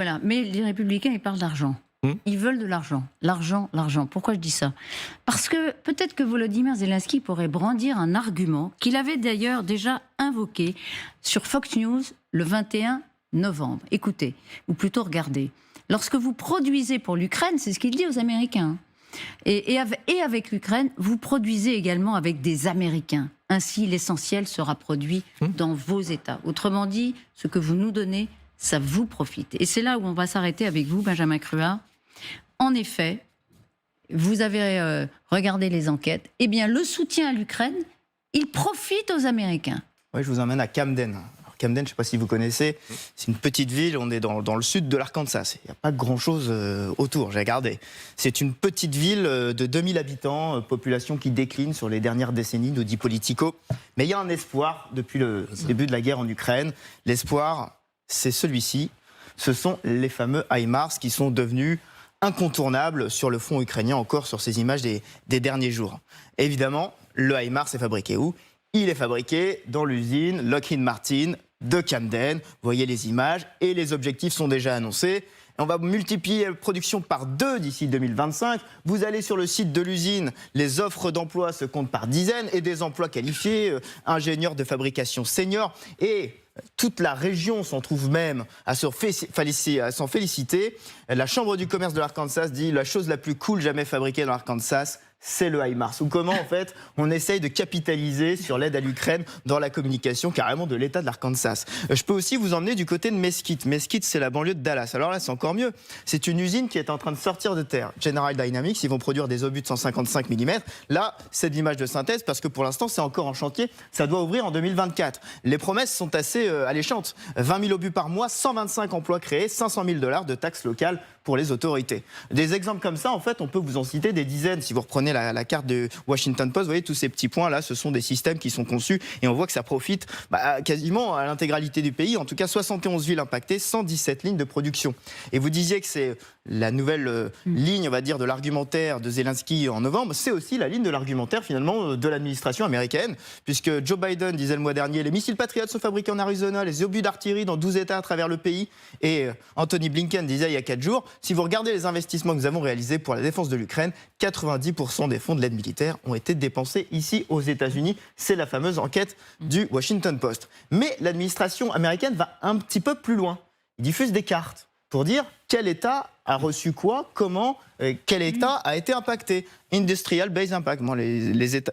Voilà, mais les Républicains, ils parlent d'argent. Ils veulent de l'argent. L'argent, l'argent. Pourquoi je dis ça? Parce que peut-être que Volodymyr Zelensky pourrait brandir un argument qu'il avait d'ailleurs déjà invoqué sur Fox News le 21 novembre. Écoutez, ou plutôt regardez. Lorsque vous produisez pour l'Ukraine, c'est ce qu'il dit aux Américains. Et avec l'Ukraine, vous produisez également avec des Américains. Ainsi, l'essentiel sera produit dans vos États. Autrement dit, ce que vous nous donnez, ça vous profite. Et c'est là où on va s'arrêter avec vous, Benjamin Crua. En effet, vous avez regardé les enquêtes. Eh bien, le soutien à l'Ukraine, il profite aux Américains. Oui, je vous emmène à Camden. Alors, Camden, je ne sais pas si vous connaissez, c'est une petite ville, on est dans le sud de l'Arkansas. Il n'y a pas grand-chose autour, j'ai regardé. C'est une petite ville de 2000 habitants, population qui décline sur les dernières décennies, nous dit Politico. Mais il y a un espoir depuis le début de la guerre en Ukraine. L'espoir, c'est celui-ci. Ce sont les fameux HIMARS qui sont devenus incontournables sur le front ukrainien, encore sur ces images des derniers jours. Évidemment, le HIMARS est fabriqué où? Il est fabriqué dans l'usine Lockheed Martin de Camden. Vous voyez les images et les objectifs sont déjà annoncés. On va multiplier la production par 2 d'ici 2025. Vous allez sur le site de l'usine, les offres d'emploi se comptent par dizaines et des emplois qualifiés, ingénieurs de fabrication seniors. Et toute la région s'en trouve même à s'en féliciter. La Chambre du commerce de l'Arkansas dit la chose la plus cool jamais fabriquée dans l'Arkansas, c'est le HIMARS. Ou comment, en fait, on essaye de capitaliser sur l'aide à l'Ukraine dans la communication carrément de l'État de l'Arkansas. Je peux aussi vous emmener du côté de Mesquite. Mesquite, c'est la banlieue de Dallas. Alors là, c'est encore mieux. C'est une usine qui est en train de sortir de terre. General Dynamics, ils vont produire des obus de 155 mm. Là, c'est de l'image de synthèse parce que pour l'instant, c'est encore en chantier. Ça doit ouvrir en 2024. Les promesses sont assez alléchantes. 20 000 obus par mois, 125 emplois créés, 500 000 $ de taxes locales pour les autorités. Des exemples comme ça, en fait, on peut vous en citer des dizaines. Si vous reprenez la carte de Washington Post, vous voyez tous ces petits points là, ce sont des systèmes qui sont conçus et on voit que ça profite quasiment à l'intégralité du pays. En tout cas, 71 villes impactées, 117 lignes de production. Et vous disiez que c'est la nouvelle ligne, on va dire, de l'argumentaire de Zelensky en novembre. C'est aussi la ligne de l'argumentaire finalement de l'administration américaine, puisque Joe Biden disait le mois dernier les missiles Patriot sont fabriqués en Arizona, les obus d'artillerie dans 12 États à travers le pays. Et Anthony Blinken disait il y a 4 jours, si vous regardez les investissements que nous avons réalisés pour la défense de l'Ukraine, 90% des fonds de l'aide militaire ont été dépensés ici aux États-Unis. C'est la fameuse enquête du Washington Post. Mais l'administration américaine va un petit peu plus loin. Il diffuse des cartes pour dire quel État a reçu quoi, comment, quel État a été impacté. Industrial Base Impact,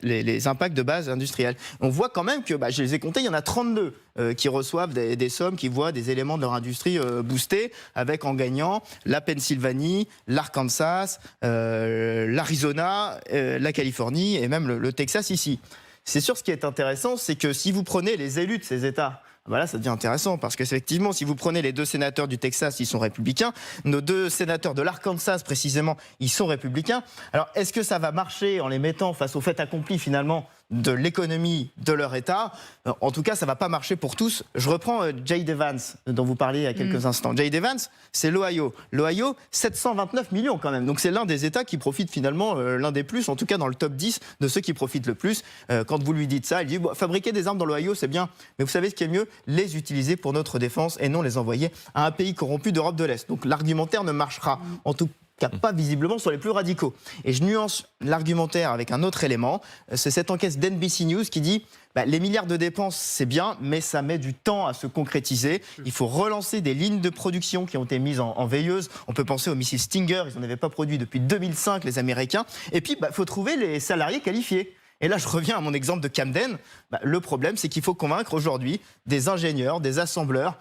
les impacts de base industrielle. On voit quand même que, je les ai comptés, il y en a 32 qui reçoivent des sommes, qui voient des éléments de leur industrie boostés, avec en gagnant la Pennsylvanie, l'Arkansas, l'Arizona, la Californie et même le Texas ici. C'est sûr, ce qui est intéressant, c'est que si vous prenez les élus de ces États, là, ça devient intéressant parce qu'effectivement, si vous prenez les 2 sénateurs du Texas, ils sont républicains. Nos 2 sénateurs de l'Arkansas, précisément, ils sont républicains. Alors, est-ce que ça va marcher en les mettant face au fait accompli, finalement, de l'économie de leur État? En tout cas, ça ne va pas marcher pour tous. Je reprends J.D. Vance, dont vous parliez il y a quelques instants. J.D. Vance, c'est l'Ohio. L'Ohio, 729 millions quand même. Donc, c'est l'un des États qui profite finalement, l'un des plus, en tout cas dans le top 10 de ceux qui profitent le plus. Quand vous lui dites ça, il dit fabriquer des armes dans l'Ohio, c'est bien. Mais vous savez ce qui est mieux? Les utiliser pour notre défense et non les envoyer à un pays corrompu d'Europe de l'Est. Donc l'argumentaire ne marchera en tout cas pas visiblement sur les plus radicaux. Et je nuance l'argumentaire avec un autre élément. C'est cette enquête d'NBC News qui dit les milliards de dépenses, c'est bien, mais ça met du temps à se concrétiser. Il faut relancer des lignes de production qui ont été mises en veilleuse. On peut penser aux missiles Stinger, ils n'en avaient pas produit depuis 2005, les Américains. Et puis, il faut trouver les salariés qualifiés. Et là, je reviens à mon exemple de Camden. Le problème, c'est qu'il faut convaincre aujourd'hui des ingénieurs, des assembleurs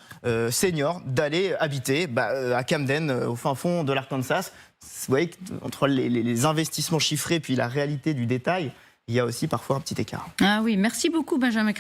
seniors d'aller habiter à Camden, au fin fond de l'Arkansas. Vous voyez qu'entre les investissements chiffrés puis la réalité du détail, il y a aussi parfois un petit écart. Ah oui, merci beaucoup Benjamin.